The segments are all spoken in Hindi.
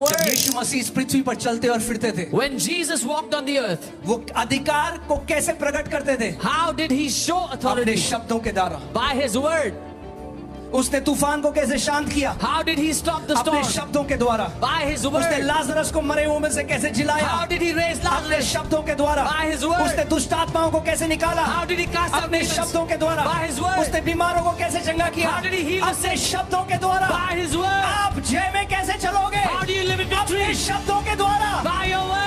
word. जब यीशु मसीह इस पृथ्वी पर चलते और फिरते थे, When Jesus walked on the earth, वो अधिकार को कैसे प्रकट करते थे? how did he show अपने authority? शब्दों के द्वारा। By his word. उसने तूफान को कैसे शांत किया? How did he stop the अपने storm? शब्दों के द्वारा। By his उसने word. लाजरस को मरे हुए में से कैसे जिलाया? How did he raise अपने Lazarus? शब्दों के द्वारा। By his word. उसने दुष्ट आत्माओं को कैसे निकाला? How did he cast out अपने demons? शब्दों के द्वारा। By his word. उसने बीमारों को कैसे चंगा किया? How did he heal the अपने sick? शब्दों के द्वारा। By his word. आप जय में कैसे चलोगे? How do you live in अपने victory? शब्दों के द्वारा। By your words.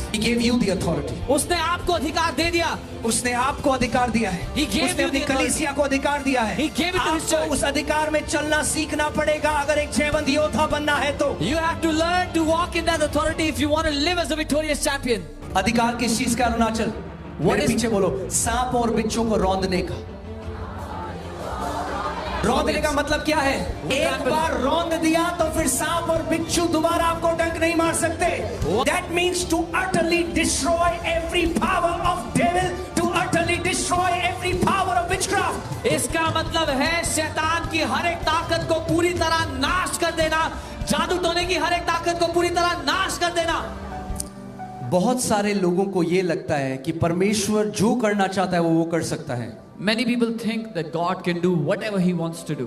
He gave you the authority. उसने आपको अधिकार दे दिया. उसने आपको अधिकार दिया है। He gave उसने you अपनी the authority. कलीसिया को अधिकार दिया है। He gave it to his आपको church. उस अधिकार में चलना सीखना पड़ेगा अगर एक जयवंत योद्धा बनना है तो। You have to learn to walk in that authority if you want to live as a victorious champion. अधिकार किस चीज का? अरुणाचल मेरे is- पीछे बोलो। सांप और बिच्छू को रौंदने का। रौंदने का मतलब क्या है? एक बार रौंद दिया तो फिर सांप और बिच्छू दोबारा आपको डंक नहीं मार सकते। That means to utterly destroy every power of devil, to utterly destroy every power of witchcraft. इसका मतलब है शैतान की हर एक ताकत को पूरी तरह नाश कर देना, जादू टोने की हर एक ताकत को पूरी तरह नाश कर देना। बहुत सारे लोगों को ये लगता है कि परमेश्वर जो करना चाहता है वो कर सकता है, Many people think that God can do whatever he wants to do,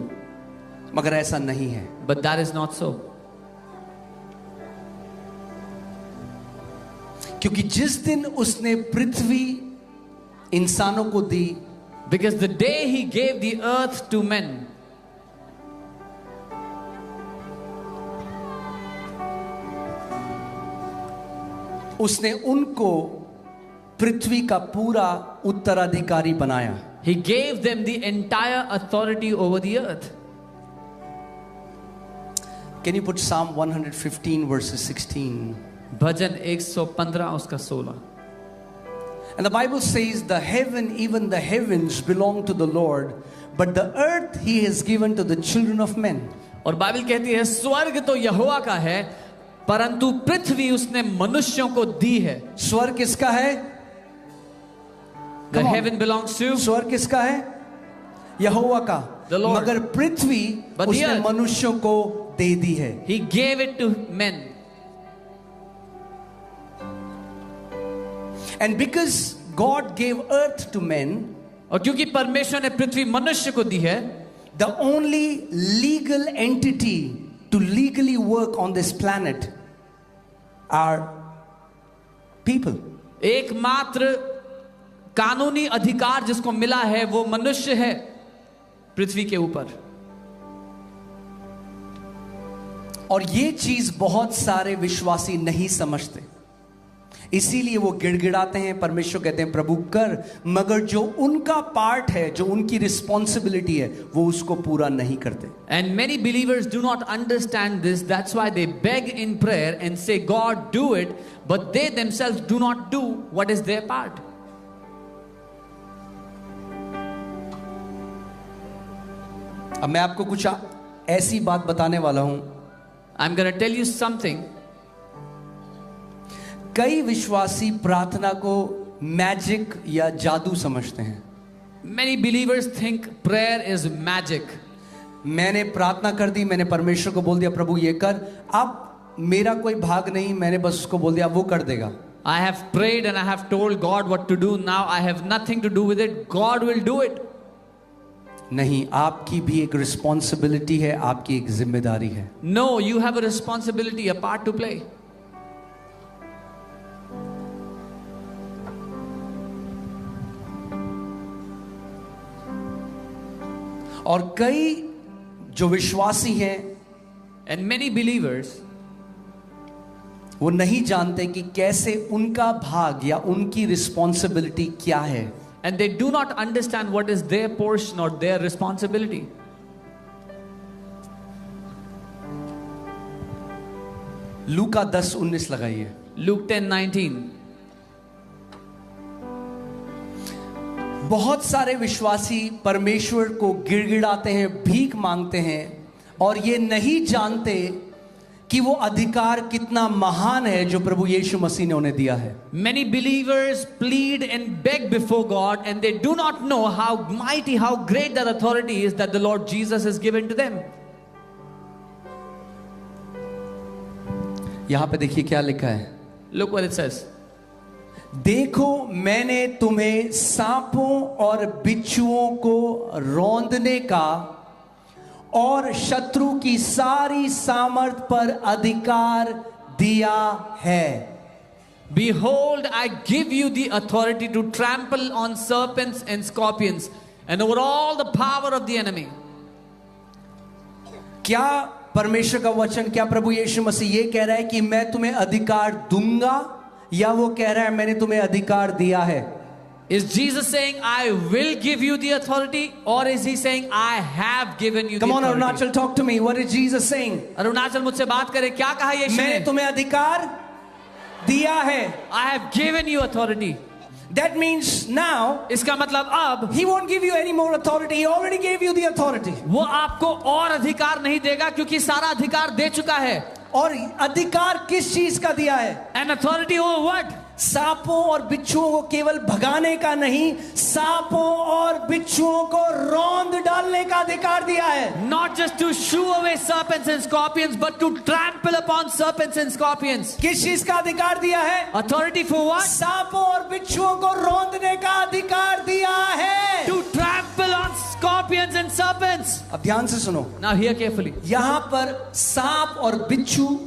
मगर ऐसा नहीं है। but that is not so. क्योंकि जिस दिन उसने पृथ्वी इंसानों को दी, Because the day he gave the earth to men, उसने उनको पृथ्वी का पूरा उत्तराधिकारी बनाया। he gave them the entire authority over the earth. Can you put Psalm 115 verses 16? भजन 115 उसका 16. And the Bible says the heaven, even the heavens belong to the Lord, but the earth he has given to the children of men. और बाइबल कहती है स्वर्ग तो यहोवा का है, परंतु पृथ्वी उसने मनुष्यों को दी है. स्वर्ग किसका है? The Come on. heaven belongs to, स्वर्ग किसका है? यहोवा का। The Lord. मगर पृथ्वी But the उसने earth- मनुष्यों को दे दी है। he gave it to men. And because God gave earth to men, और क्योंकि परमेश्वर ने पृथ्वी मनुष्य को दी है, the only legal entity to legally work on this planet are people. एकमात्र कानूनी अधिकार जिसको मिला है वो मनुष्य है पृथ्वी के ऊपर. और ये चीज बहुत सारे विश्वासी नहीं समझते, इसीलिए वो गिड़गिड़ाते हैं, परमेश्वर कहते हैं प्रभु कर, मगर जो उनका पार्ट है, जो उनकी रिस्पॉन्सिबिलिटी है, वो उसको पूरा नहीं करते. And many believers do not understand this. That's why they beg in prayer and say, God, do it. But they themselves do not do what is their part. अब मैं आपको कुछ ऐसी बात बताने वाला हूं. I'm going to tell you something. कई विश्वासी प्रार्थना को मैजिक या जादू समझते हैं. Many believers think prayer is magic. मैंने प्रार्थना कर दी, मैंने परमेश्वर को बोल दिया प्रभु ये कर, अब मेरा कोई भाग नहीं, मैंने बस उसको बोल दिया वो कर देगा. I have prayed and I have told God what to do. Now I have nothing to do with it. God will do it. नहीं, आपकी भी एक रिस्पॉन्सिबिलिटी है, आपकी एक जिम्मेदारी है. No, you have a responsibility, a part to play. और कई जो विश्वासी हैं And many believers, वो नहीं जानते कि कैसे उनका भाग या उनकी रिस्पॉन्सिबिलिटी क्या है. and they do not understand what is their portion or their responsibility. लूका 10:19 लगाइए. Luke 10:19. बहुत सारे विश्वासी परमेश्वर को गिड़गिड़ाते हैं, भीख मांगते हैं और ये नहीं जानते कि वो अधिकार कितना महान है जो प्रभु यीशु मसीह ने उन्हें दिया है. Many believers plead and beg before God, and they do not know how mighty, how great that authority is that the Lord Jesus has given to them. यहां पे देखिए क्या लिखा है, Look what it says. देखो मैंने तुम्हें सांपों और बिच्छुओं को रौंदने का और शत्रु की सारी सामर्थ पर अधिकार दिया है। Behold, I give you the authority to trample on serpents and scorpions and over all the power of the enemy. क्या परमेश्वर का वचन, क्या प्रभु यीशु मसीह ये कह रहा है कि मैं तुम्हें अधिकार दूंगा, या वो कह रहा है मैंने तुम्हें अधिकार दिया है? Is Jesus saying, I will give you the authority, or is he saying, I have given you Come the on, authority? Arunachal, talk to me. What is Jesus saying? Arunachal मुझसे बात करे, क्या कहा यीशु मैंने ने? तुम्हें अधिकार दिया है। I have given you authority. That means now इसका मतलब अब he won't give you any more authority. He already gave you the authority. वो आपको और अधिकार नहीं देगा, क्योंकि सारा अधिकार दे चुका है। और अधिकार किस चीज का दिया है? And authority over what? सांपों और बिच्छुओं को केवल भगाने का नहीं, सांपों और बिच्छुओं को रौंद डालने का अधिकार दिया है। Not just to shoo away serpents and scorpions, but to trample upon serpents and scorpions. किस चीज का अधिकार दिया है? Authority for what? सांपों और बिच्छुओं को रौंदने का अधिकार दिया है। To trample on scorpions and serpents. अब ध्यान से सुनो, Now hear carefully. यहां पर सांप और बिच्छू,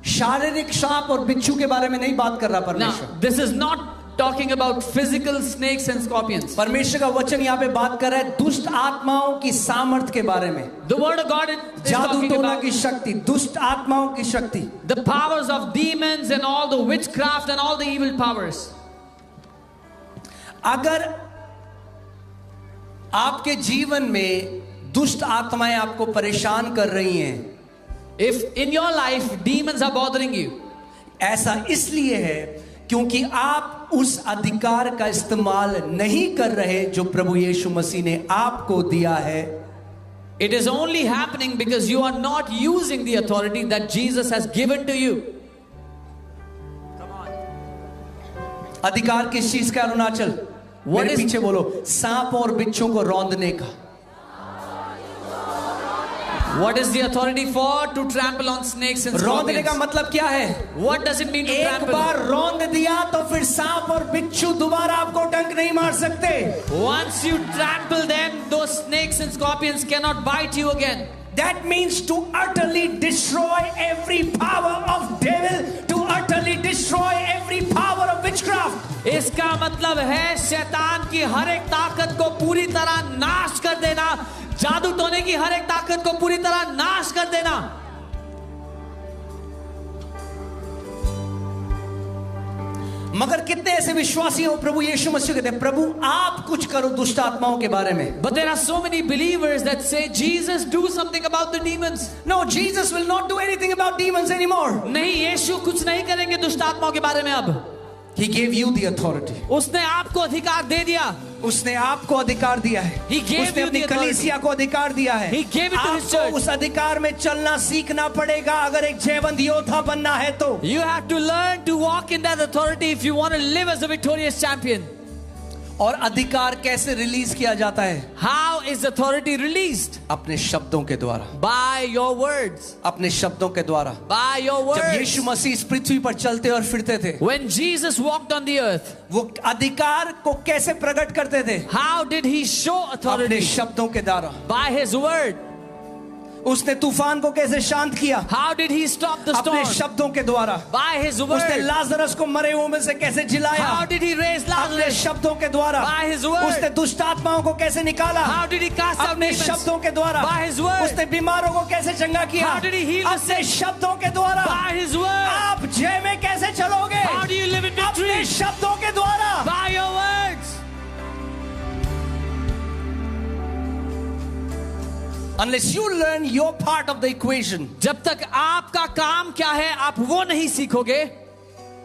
शारीरिक सांप और बिच्छू के बारे में नहीं बात कर रहा परमेश्वर। Now, this is not talking about physical snakes and scorpions. परमेश्वर का वचन यहाँ पे बात कर रहा है दुष्ट आत्माओं की सामर्थ के बारे में। The word of God is जादू talking टोना about की शक्ति, दुष्ट आत्माओं की शक्ति। the powers of demons and all the witchcraft and all the evil powers. अगर आपके जीवन में दुष्ट आत्माएं आपको परेशान कर रही हैं, If in your life demons are bothering you, ऐसा इसलिए है क्योंकि आप उस अधिकार का इस्तेमाल नहीं कर रहे जो प्रभु यीशु मसीह ने आपको दिया है। it is only happening because you are not using the authority that Jesus has given to you. अधिकार किस चीज का? अरुणाचल मेरे पीछे बोलो, सांप और बिच्छों को रौंदने का। What is the authority for? To trample on snakes and रौंदने का scorpions. मतलब क्या है? What does it mean to एक trample? बार रौंद दिया तो फिर सांप और बिच्छू दोबारा आपको डंक नहीं मार सकते। Once you trample them, those snakes and scorpions cannot bite you again. That means to utterly destroy every power of devil, to utterly destroy every power of witchcraft. इसका मतलब है शैतान की हर एक ताकत को पूरी तरह नाश कर देना, जादू टोने की हर एक ताकत को पूरी तरह नाश कर देना। मगर कितने ऐसे विश्वासी हो प्रभु यीशु मसीह कहते हैं प्रभु आप कुछ करो दुष्ट आत्माओं के बारे में। But there are so many believers that say, Jesus, do something about the demons. No, Jesus will not do anything about demons anymore. नहीं, यीशु कुछ नहीं करेंगे दुष्ट आत्माओं के बारे में अब। He gave you the authority. उसने आपको अधिकार दे दिया। उसने आपको अधिकार दिया है। He gave उसने you अपनी the authority. कलीसिया को अधिकार दिया है। He gave it to his आपको church. उस अधिकार में चलना सीखना पड़ेगा अगर एक जयवंत योद्धा बनना है तो। You have to learn to walk in that authority if you want to live as a victorious champion. और अधिकार कैसे रिलीज किया जाता है? How is authority released? अपने शब्दों के द्वारा। By your words. अपने शब्दों के द्वारा। By your जब words. यीशु मसीह इस पृथ्वी पर चलते और फिरते थे, When Jesus walked on the earth, वो अधिकार को कैसे प्रकट करते थे? how did he show अपने authority? शब्दों के द्वारा। By his word. उसने तूफान को कैसे शांत किया? How did he stop the अपने storm? शब्दों के द्वारा। By his उसने word. लाजरस को मरे हुए में से कैसे जिलाया? How did he raise अपने Lazarus? शब्दों के द्वारा। By his word. उसने दुष्ट आत्माओं को कैसे निकाला? How did he cast out अपने demons? शब्दों के द्वारा। By his word. उसने बीमारों को कैसे चंगा किया? How did he heal the अपने sick? शब्दों के द्वारा। By his word. आप जय में कैसे चलोगे? How do you live in अपने victory? शब्दों के द्वारा। By your words. Unless you learn your part of the equation, जब तक आपका काम क्या है आप वो नहीं सीखोगे,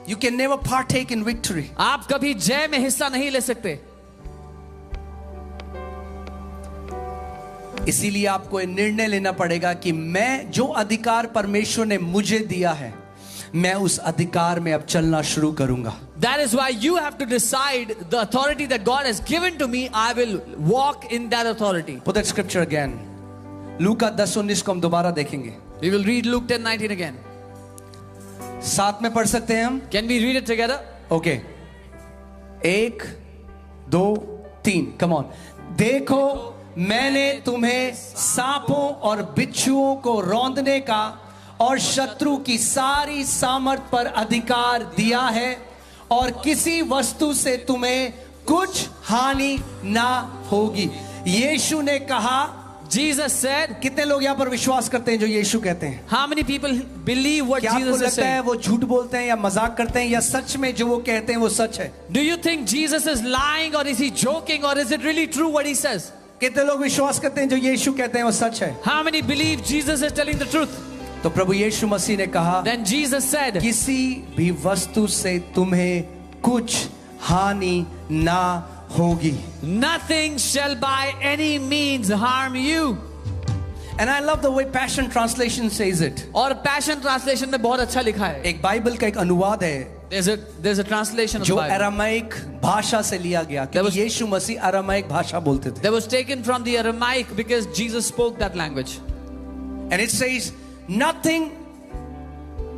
you can never partake in victory. आप कभी जय में हिस्सा नहीं ले सकते। इसीलिए आपको ये निर्णय लेना पड़ेगा कि मैं जो अधिकार परमेश्वर ने मुझे दिया है, मैं उस अधिकार में अब चलना शुरू करूंगा। That is why you have to decide the authority that God has given to me, I will walk in that authority. Put that scripture again. लूका 10:19 को हम दोबारा देखेंगे। We will read Luke 10:19 again. साथ में पढ़ सकते हैं हम? Can we read it together? Okay, 1 2 3, come on. देखो मैंने तुम्हें सांपों और बिच्छुओं को रौंदने का और शत्रु की सारी सामर्थ पर अधिकार दिया है, और किसी वस्तु से तुम्हें कुछ हानि ना होगी। यीशु ने कहा, Jesus said, कितने लोग यहां पर विश्वास करते हैं जो यीशु कहते हैं? how many people believe what क्या आपको Jesus is लगता है saying? वो झूठ बोलते हैं या मजाक करते हैं, या सच में जो वो कहते हैं वो सच है? Do you think Jesus is lying, or is he joking, or is it really true what he says? कितने लोग विश्वास करते हैं जो यीशु कहते हैं वो सच है? How many believe Jesus is telling the truth? तो प्रभु यीशु मसीह ने कहा, Then Jesus said, किसी भी वस्तु से तुम्हें कुछ हानि ना होगी। nothing shall by any means harm you. And I love the way Passion Translation says it. और Passion Translation में बहुत अच्छा लिखा है। एक बाइबल का एक अनुवाद है There's a translation of the जो Bible अरामाइक भाषा से लिया गया, क्योंकि यीशु मसीह अरामाइक भाषा बोलते थे। that was taken from the Aramaic because Jesus spoke that language. And it says, nothing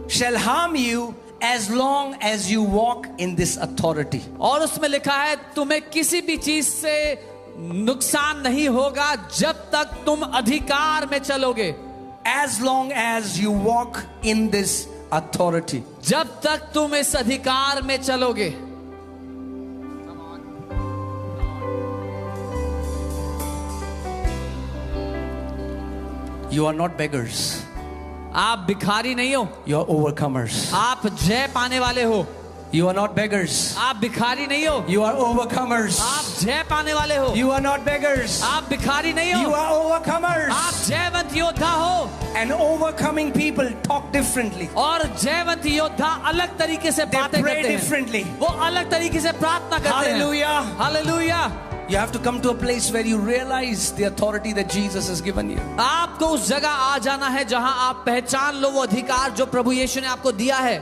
shall harm you as long as you walk in this authority. और उसमें लिखा है तुम्हें किसी भी चीज से नुकसान नहीं होगा जब तक तुम अधिकार में चलोगे। As long as you walk in this authority. जब तक तुम इस अधिकार में चलोगे। You are not beggars. आप भिखारी नहीं हो, You are overcomers. आप जय पाने वाले हो। You are not beggars. आप भिखारी नहीं हो, You are overcomers. आप जय पाने वाले हो। You are not beggars. आप भिखारी नहीं You हो, are overcomers. आप जयवंत योद्धा हो। And overcoming people talk differently. और जयवंत योद्धा अलग तरीके से They बातें pray करते हैं, differently. वो अलग तरीके से प्रार्थना करते हैं। Hallelujah. Hallelujah. You have to come to a place where you realize the authority that Jesus has given you. आपको उस जगह आ जाना है जहां आप पहचान लो वो अधिकार जो प्रभु यीशु ने आपको दिया है।